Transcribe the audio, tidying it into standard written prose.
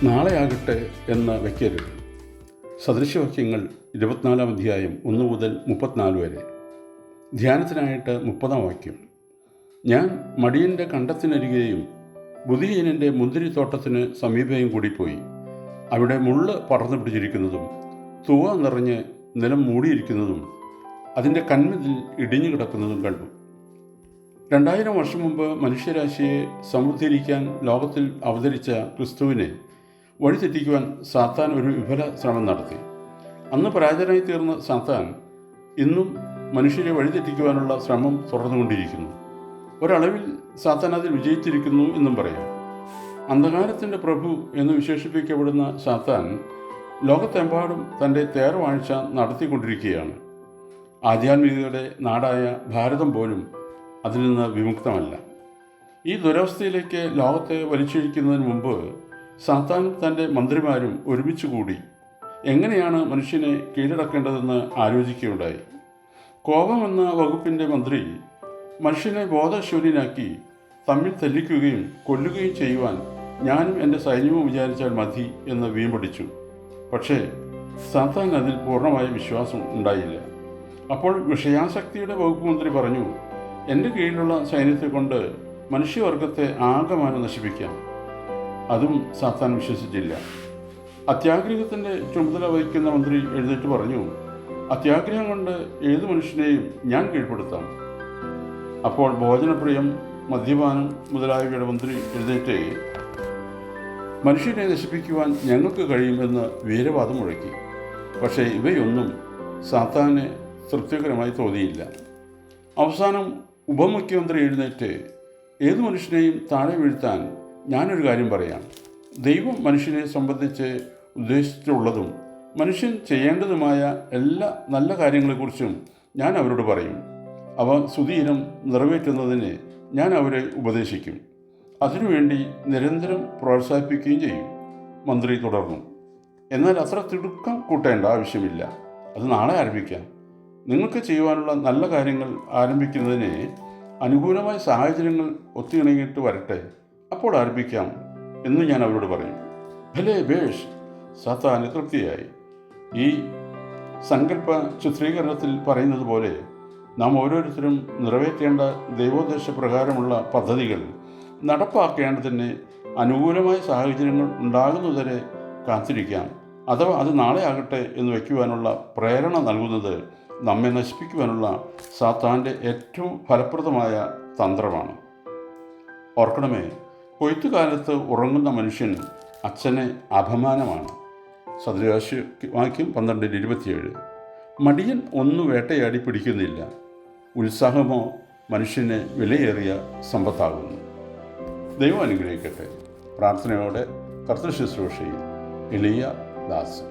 നാളെയാകട്ടെ എന്ന് വയ്ക്കരുത്. സദൃശവാക്യങ്ങൾ 24 അധ്യായം 1 മുതൽ 34 വരെ. ധ്യാനത്തിനായിട്ട് 30 വാക്യം. ഞാൻ മടിയൻ്റെ കണ്ടത്തിനരികെയും ബുദ്ധിഹീനൻ്റെ മുന്തിരിത്തോട്ടത്തിന് സമീപയും കൂടിപ്പോയി. അവിടെ മുള്ള് പടർന്നു പിടിച്ചിരിക്കുന്നതും തൂവ നിറഞ്ഞ് നിലം മൂടിയിരിക്കുന്നതും അതിൻ്റെ കന്മതിൽ ഇടിഞ്ഞു കിടക്കുന്നതും കണ്ടു. 2000 വർഷം മുമ്പ് മനുഷ്യരാശിയെ സമൃദ്ധീകരിക്കാൻ ലോകത്തിൽ അവതരിച്ച ക്രിസ്തുവിനെ വഴിതെറ്റിക്കുവാൻ സാത്താൻ ഒരു വിഫല ശ്രമം നടത്തി. അന്ന് പരാജയനായി തീർന്ന സാത്താൻ ഇന്നും മനുഷ്യരെ വഴിതെറ്റിക്കുവാനുള്ള ശ്രമം തുടർന്നുകൊണ്ടിരിക്കുന്നു. ഒരളവിൽ സാത്താൻ അതിൽ വിജയിച്ചിരിക്കുന്നു എന്നും പറയാം. അന്ധകാരത്തിൻ്റെ പ്രഭു എന്ന് വിശേഷിപ്പിക്കപ്പെടുന്ന സാത്താൻ ലോകത്തെമ്പാടും തൻ്റെ തേർവാഴ്ച നടത്തിക്കൊണ്ടിരിക്കുകയാണ്. ആധ്യാത്മികതയുടെ നാടായ ഭാരതം പോലും അതിൽ നിന്ന് വിമുക്തമല്ല. ഈ ദുരവസ്ഥയിലേക്ക് ലോകത്തെ വലിച്ചിഴിക്കുന്നതിന് മുമ്പ് സാത്താനും തൻ്റെ മന്ത്രിമാരും ഒരുമിച്ച് കൂടി എങ്ങനെയാണ് മനുഷ്യനെ കീഴടക്കേണ്ടതെന്ന് ആലോചിക്കുകയുണ്ടായി. കോപമെന്ന വകുപ്പിൻ്റെ മന്ത്രി മനുഷ്യനെ ബോധശൂന്യനാക്കി തമ്മിൽ തല്ലിക്കുകയും കൊല്ലുകയും ചെയ്യുവാൻ ഞാനും എൻ്റെ സൈന്യവും വിചാരിച്ചാൽ മതി എന്ന് വീമ്പടിച്ചു. പക്ഷേ സാത്താൻ അതിൽ പൂർണ്ണമായ വിശ്വാസം ഉണ്ടായില്ല. അപ്പോൾ വിഷയാസക്തിയുടെ വകുപ്പ് മന്ത്രി പറഞ്ഞു, എൻ്റെ കീഴിലുള്ള സൈന്യത്തെ കൊണ്ട് മനുഷ്യവർഗത്തെ ആകമാനം നശിപ്പിക്കാം. അതും സാത്താൻ വിശ്വസിച്ചില്ല. അത്യാഗ്രഹത്തിൻ്റെ ചുമതല വഹിക്കുന്ന മന്ത്രി എഴുന്നേറ്റ് പറഞ്ഞു, അത്യാഗ്രഹം കൊണ്ട് ഏതു മനുഷ്യനെയും ഞാൻ കീഴ്പ്പെടുത്താം. അപ്പോൾ ഭോജനപ്രിയം, മദ്യപാനം മുതലായവയുടെ മന്ത്രി എഴുന്നേറ്റ് മനുഷ്യനെ നശിപ്പിക്കുവാൻ ഞങ്ങൾക്ക് കഴിയുമെന്ന് വീരവാദം മുഴക്കി. പക്ഷേ ഇവയൊന്നും സാത്താന് തൃപ്തികരമായി തോന്നിയില്ല. അവസാനം ഉപമുഖ്യമന്ത്രി എഴുന്നേറ്റ് ഏതു മനുഷ്യനെയും താഴെ വീഴ്ത്താൻ ഞാനൊരു കാര്യം പറയാം. ദൈവം മനുഷ്യനെ സംബന്ധിച്ച് ഉദ്ദേശിച്ചിട്ടുള്ളതും മനുഷ്യൻ ചെയ്യേണ്ടതുമായ എല്ലാ നല്ല കാര്യങ്ങളെക്കുറിച്ചും ഞാൻ അവരോട് പറയും. അവ സുദീനം നിറവേറ്റുന്നതിന് ഞാൻ അവരെ ഉപദേശിക്കും. അതിനുവേണ്ടി നിരന്തരം പ്രോത്സാഹിപ്പിക്കുകയും ചെയ്യും. മന്ത്രി തുടർന്നു. എന്നാൽ അത്ര തിടുക്കം കൂട്ടേണ്ട ആവശ്യമില്ല. അത് നാളെ ആരംഭിക്കാം. നിങ്ങൾക്ക് ചെയ്യുവാനുള്ള നല്ല കാര്യങ്ങൾ ആരംഭിക്കുന്നതിന് അനുകൂലമായ സാഹചര്യങ്ങൾ ഒത്തിണങ്ങിയിട്ട് വരട്ടെ, അപ്പോൾ ആരംഭിക്കാം എന്ന് ഞാൻ അവരോട് പറയും. ഭലേ ബേഷ്. സാത്താന് തൃപ്തിയായി. ഈ സങ്കല്പ ചിത്രീകരണത്തിൽ പറയുന്നത് പോലെ നാം ഓരോരുത്തരും നിറവേറ്റേണ്ട ദൈവോദ്ദേശപ്രകാരമുള്ള പദ്ധതികൾ നടപ്പാക്കേണ്ടതിന് അനുകൂലമായ സാഹചര്യങ്ങൾ ഉണ്ടാകുന്നതുവരെ കാത്തിരിക്കാം. അഥവാ അത് നാളെ ആകട്ടെ എന്ന് വയ്ക്കുവാനുള്ള പ്രേരണ നൽകുന്നത് നമ്മെ നശിപ്പിക്കുവാനുള്ള സാത്താൻ്റെ ഏറ്റവും ഫലപ്രദമായ തന്ത്രമാണ്. ഓർക്കണമേ, കൊയ്ത്തുകാലത്ത് ഉറങ്ങുന്ന മനുഷ്യൻ അച്ഛന് അപമാനമാണ്. സദൃശവാക്യം 12:27. മടിയൻ ഒന്നും വേട്ടയാടി പിടിക്കുന്നില്ല. ഉത്സാഹമോ മനുഷ്യന് വിലയേറിയ സമ്പത്താകുന്നു. ദൈവം അനുഗ്രഹിക്കട്ടെ. പ്രാർത്ഥനയോടെ കർത്തൃശുശ്രൂഷയിൽ എളിയ ദാസ്.